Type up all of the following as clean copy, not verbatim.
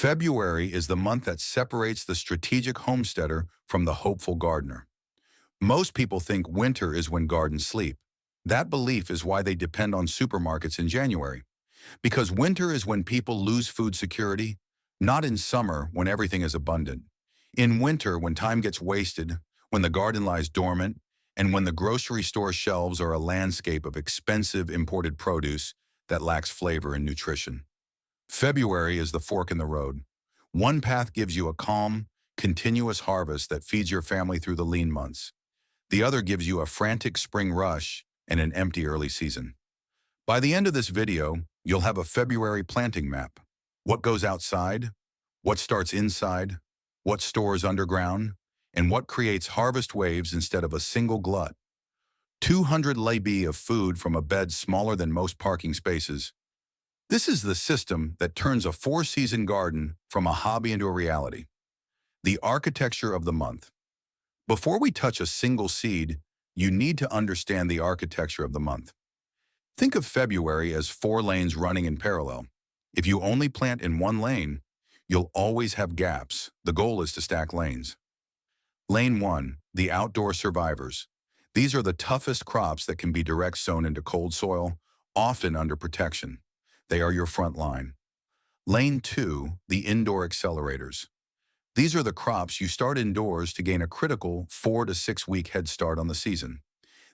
February is the month that separates the strategic homesteader from the hopeful gardener. Most people think winter is when gardens sleep. That belief is why they depend on supermarkets in January. Because winter is when people lose food security, not in summer when everything is abundant. In winter, when time gets wasted, when the garden lies dormant, and when the grocery store shelves are a landscape of expensive imported produce that lacks flavor and nutrition. February is the fork in the road. One path gives you a calm, continuous harvest that feeds your family through the lean months. The other gives you a frantic spring rush and an empty early season. By the end of this video, you'll have a February planting map. What goes outside, what starts inside, what stores underground, and what creates harvest waves instead of a single glut. 200 lb of food from a bed smaller than most parking spaces. This is the system that turns a four-season garden from a hobby into a reality. The architecture of the month. Before we touch a single seed, you need to understand the architecture of the month. Think of February as 4 lanes running in parallel. If you only plant in one lane, you'll always have gaps. The goal is to stack lanes. Lane 1, the outdoor survivors. These are the toughest crops that can be direct sown into cold soil, often under protection. They are your front line. Lane 2, the indoor accelerators. These are the crops you start indoors to gain a critical 4 to 6 week head start on the season.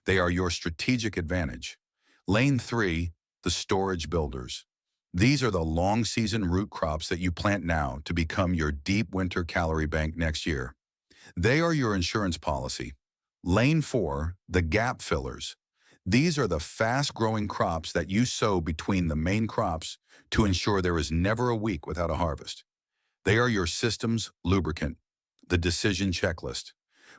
They are your strategic advantage. Lane 3, the storage builders. These are the long season root crops that you plant now to become your deep winter calorie bank next year. They are your insurance policy. Lane 4, the gap fillers. These are the fast-growing crops that you sow between the main crops to ensure there is never a week without a harvest. They are your system's lubricant, the decision checklist.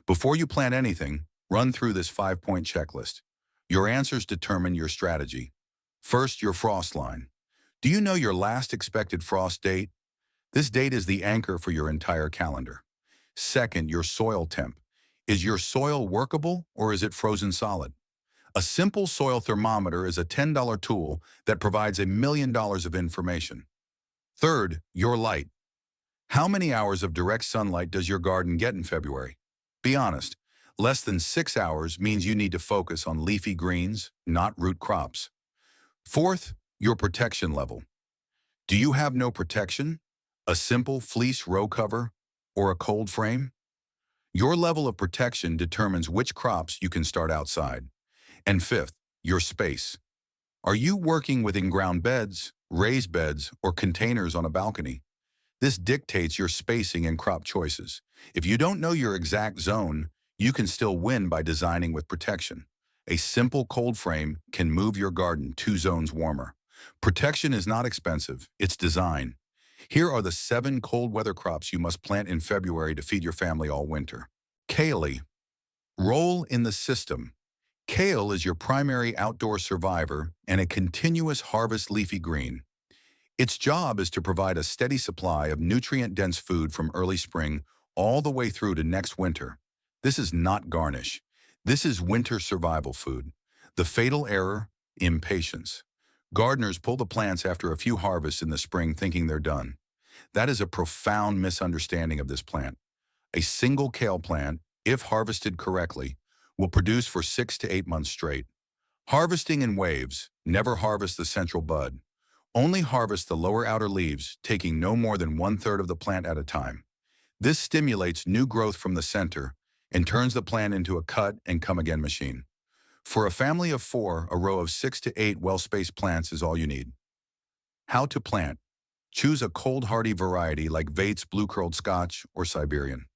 Before you plant anything, run through this 5-point checklist. Your answers determine your strategy. First, your frost line. Do you know your last expected frost date? This date is the anchor for your entire calendar. Second, your soil temp. Is your soil workable or is it frozen solid? A simple soil thermometer is a $10 tool that provides $1 million of information. Third, your light. How many hours of direct sunlight does your garden get in February? Be honest, less than 6 hours means you need to focus on leafy greens, not root crops. Fourth, your protection level. Do you have no protection? A simple fleece row cover or a cold frame? Your level of protection determines which crops you can start outside. And fifth, your space. Are you working with in-ground beds, raised beds, or containers on a balcony? This dictates your spacing and crop choices. If you don't know your exact zone, you can still win by designing with protection. A simple cold frame can move your garden 2 zones warmer. Protection is not expensive, it's design. Here are the 7 cold weather crops you must plant in February to feed your family all winter. Kale. Role in the system. Kale is your primary outdoor survivor and a continuous harvest leafy green. Its job is to provide a steady supply of nutrient-dense food from early spring all the way through to next winter. This is not garnish. This is winter survival food. The fatal error, impatience. Gardeners pull the plants after a few harvests in the spring thinking they're done. That is a profound misunderstanding of this plant. A single kale plant, if harvested correctly, will produce for 6 to 8 months straight. Harvesting in waves, never harvest the central bud. Only harvest the lower outer leaves, taking no more than 1/3 of the plant at a time. This stimulates new growth from the center and turns the plant into a cut and come again machine. For a family of 4, a row of 6 to 8 well-spaced plants is all you need. How to plant. Choose a cold hardy variety like Vate's Blue Curled Scotch or Siberian.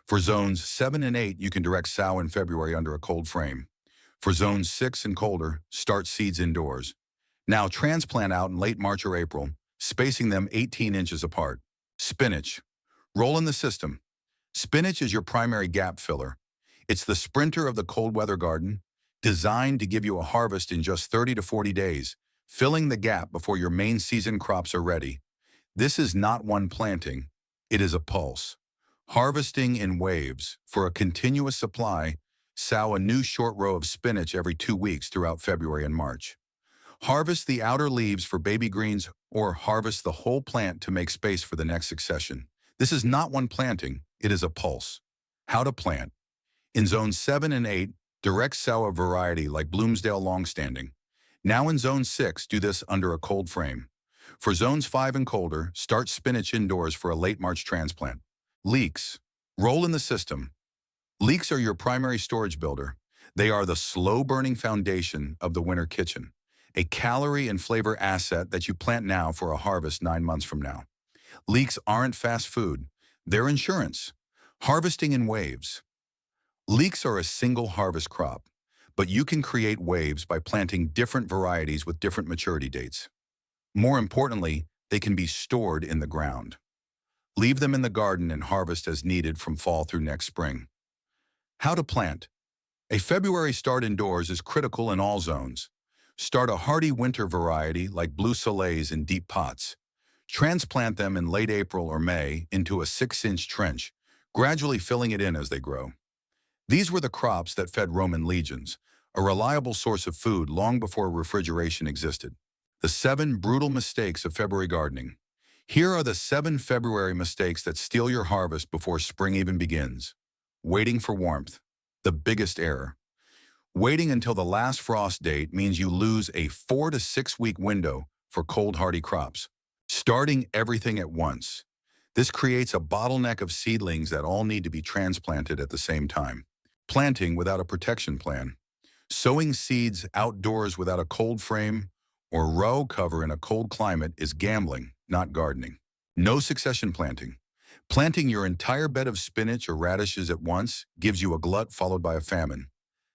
For zones 7 and 8, you can direct sow in February under a cold frame. For zones 6 and colder, start seeds indoors. Now transplant out in late March or April, spacing them 18 inches apart. Spinach. Roll in the system. Spinach is your primary gap filler. It's the sprinter of the cold weather garden, designed to give you a harvest in just 30 to 40 days, filling the gap before your main season crops are ready. This is not one planting, it is a pulse. Harvesting in waves. For a continuous supply, sow a new short row of spinach every 2 weeks throughout February and March. Harvest the outer leaves for baby greens or harvest the whole plant to make space for the next succession. This is not one planting, it is a pulse. How to plant. In zones 7 and 8, direct sow a variety like Bloomsdale longstanding. Now in zone 6, do this under a cold frame. For zones 5 and colder, start spinach indoors for a late March transplant. Leeks. Roll in the system. Leeks are your primary storage builder. They are the slow-burning foundation of the winter kitchen, a calorie and flavor asset that you plant now for a harvest 9 months from now. Leeks aren't fast food. They're insurance. Harvesting in waves. Leeks are a single harvest crop, but you can create waves by planting different varieties with different maturity dates. More importantly, they can be stored in the ground. Leave them in the garden and harvest as needed from fall through next spring. How to plant. A February start indoors is critical in all zones. Start a hardy winter variety like Blue Soleils in deep pots. Transplant them in late April or May into a 6-inch trench, gradually filling it in as they grow. These were the crops that fed Roman legions, a reliable source of food long before refrigeration existed. The 7 brutal mistakes of February gardening. Here are the 7 February mistakes that steal your harvest before spring even begins. Waiting for warmth. The biggest error. Waiting until the last frost date means you lose a 4 to 6 week window for cold hardy crops. Starting everything at once. This creates a bottleneck of seedlings that all need to be transplanted at the same time. Planting without a protection plan. Sowing seeds outdoors without a cold frame or row cover in a cold climate is gambling, not gardening. No succession planting. Planting your entire bed of spinach or radishes at once gives you a glut followed by a famine.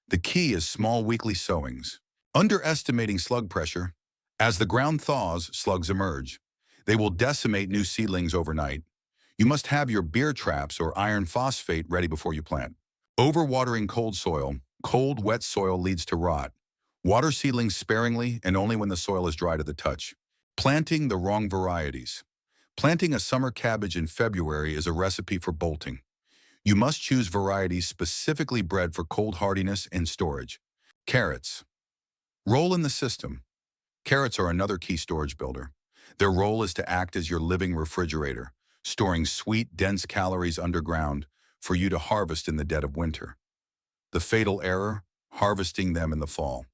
The key is small weekly sowings. Underestimating slug pressure. As the ground thaws, slugs emerge. They will decimate new seedlings overnight. You must have your beer traps or iron phosphate ready before you plant. Overwatering cold soil. Cold, wet soil leads to rot. Water seedlings sparingly and only when the soil is dry to the touch. Planting the wrong varieties. Planting a summer cabbage in February is a recipe for bolting. You must choose varieties specifically bred for cold hardiness and storage. Carrots. Roll in the system. Carrots are another key storage builder. Their role is to act as your living refrigerator, storing sweet, dense calories underground for you to harvest in the dead of winter. The fatal error, harvesting them in the fall.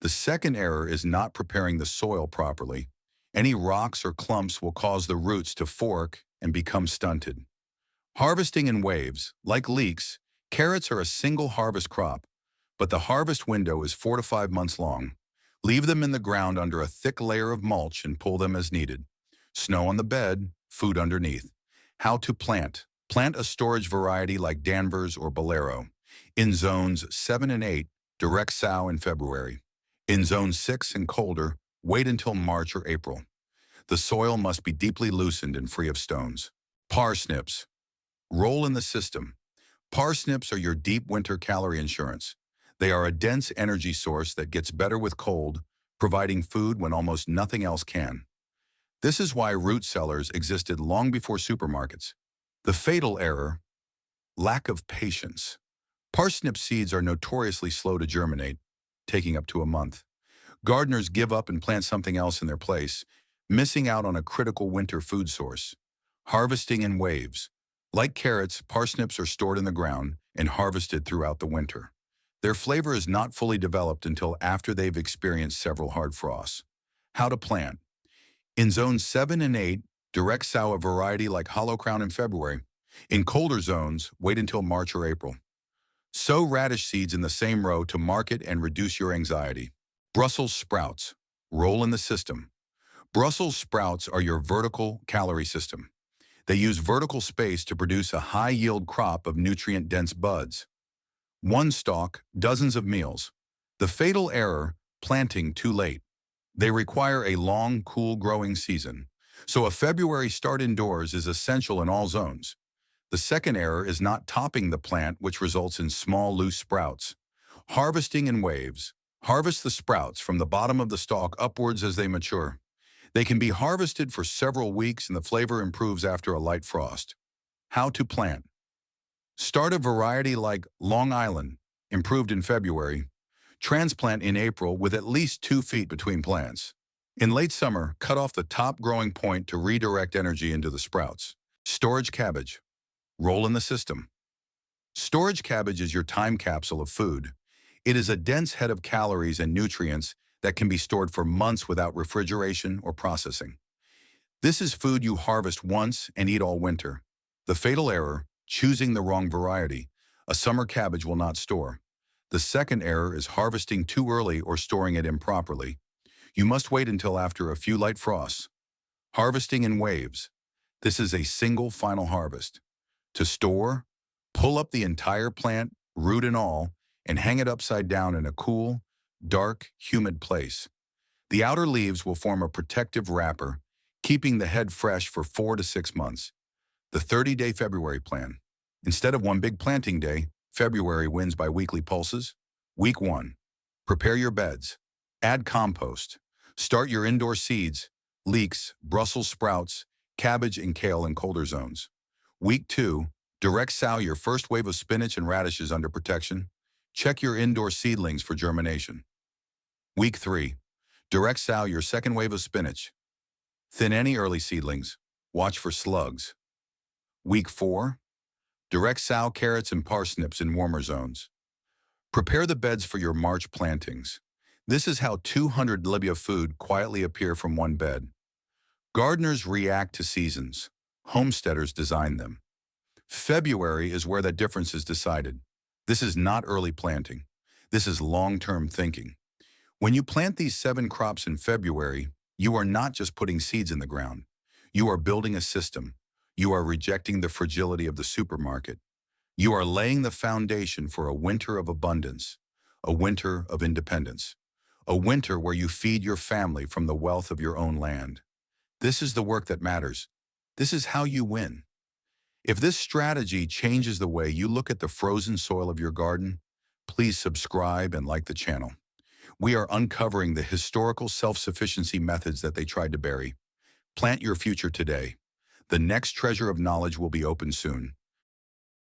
The second error is not preparing the soil properly. Any rocks or clumps will cause the roots to fork and become stunted. Harvesting in waves. Like leeks, carrots are a single harvest crop, but the harvest window is 4 to 5 months long. Leave them in the ground under a thick layer of mulch and pull them as needed. Snow on the bed, food underneath. How to plant. Plant a storage variety like Danvers or Bolero. In zones 7 and 8, direct sow in February. In zone 6 and colder, wait until March or April. The soil must be deeply loosened and free of stones. Parsnips. Roll in the system. Parsnips are your deep winter calorie insurance. They are a dense energy source that gets better with cold, providing food when almost nothing else can. This is why root cellars existed long before supermarkets. The fatal error, lack of patience. Parsnip seeds are notoriously slow to germinate, taking up to a month. Gardeners give up and plant something else in their place, missing out on a critical winter food source. Harvesting in waves. Like carrots, parsnips are stored in the ground and harvested throughout the winter. Their flavor is not fully developed until after they've experienced several hard frosts. How to plant. In zones 7 and 8, direct sow a variety like Hollow Crown in February. In colder zones, wait until March or April. Sow radish seeds in the same row to market and reduce your anxiety. Brussels sprouts. Roll in the system. Brussels sprouts are your vertical calorie system. They use vertical space to produce a high-yield crop of nutrient-dense buds. One stalk, dozens of meals. The fatal error, planting too late. They require a long, cool growing season, so a February start indoors is essential in all zones. The second error is not topping the plant, which results in small, loose sprouts. Harvesting in waves. Harvest the sprouts from the bottom of the stalk upwards as they mature. They can be harvested for several weeks and the flavor improves after a light frost. How to plant. Start a variety like Long Island, improved in February. Transplant in April with at least 2 feet between plants. In late summer, cut off the top growing point to redirect energy into the sprouts. Storage cabbage. Roll in the system. Storage cabbage is your time capsule of food. It is a dense head of calories and nutrients that can be stored for months without refrigeration or processing. This is food you harvest once and eat all winter. The fatal error, choosing the wrong variety. A summer cabbage will not store. The second error is harvesting too early or storing it improperly. You must wait until after a few light frosts. Harvesting in waves. This is a single final harvest. To store, pull up the entire plant, root and all, and hang it upside down in a cool, dark, humid place. The outer leaves will form a protective wrapper, keeping the head fresh for 4 to 6 months. The 30-day February plan. Instead of one big planting day, February wins by weekly pulses. Week 1. Prepare your beds. Add compost. Start your indoor seeds, leeks, Brussels sprouts, cabbage and kale in colder zones. Week 2. Direct sow your first wave of spinach and radishes under protection. Check your indoor seedlings for germination. Week 3. Direct sow your second wave of spinach. Thin any early seedlings. Watch for slugs. Week 4. Direct sow carrots and parsnips in warmer zones. Prepare the beds for your March plantings. This is how 200 libya food quietly appear from one bed. Gardeners react to seasons. Homesteaders design them. February is where that difference is decided. This is not early planting. This is long-term thinking. When you plant these 7 crops in February, you are not just putting seeds in the ground. You are building a system. You are rejecting the fragility of the supermarket. You are laying the foundation for a winter of abundance, a winter of independence, a winter where you feed your family from the wealth of your own land. This is the work that matters. This is how you win. If this strategy changes the way you look at the frozen soil of your garden, please subscribe and like the channel. We are uncovering the historical self-sufficiency methods that they tried to bury. Plant your future today. The next treasure of knowledge will be open soon.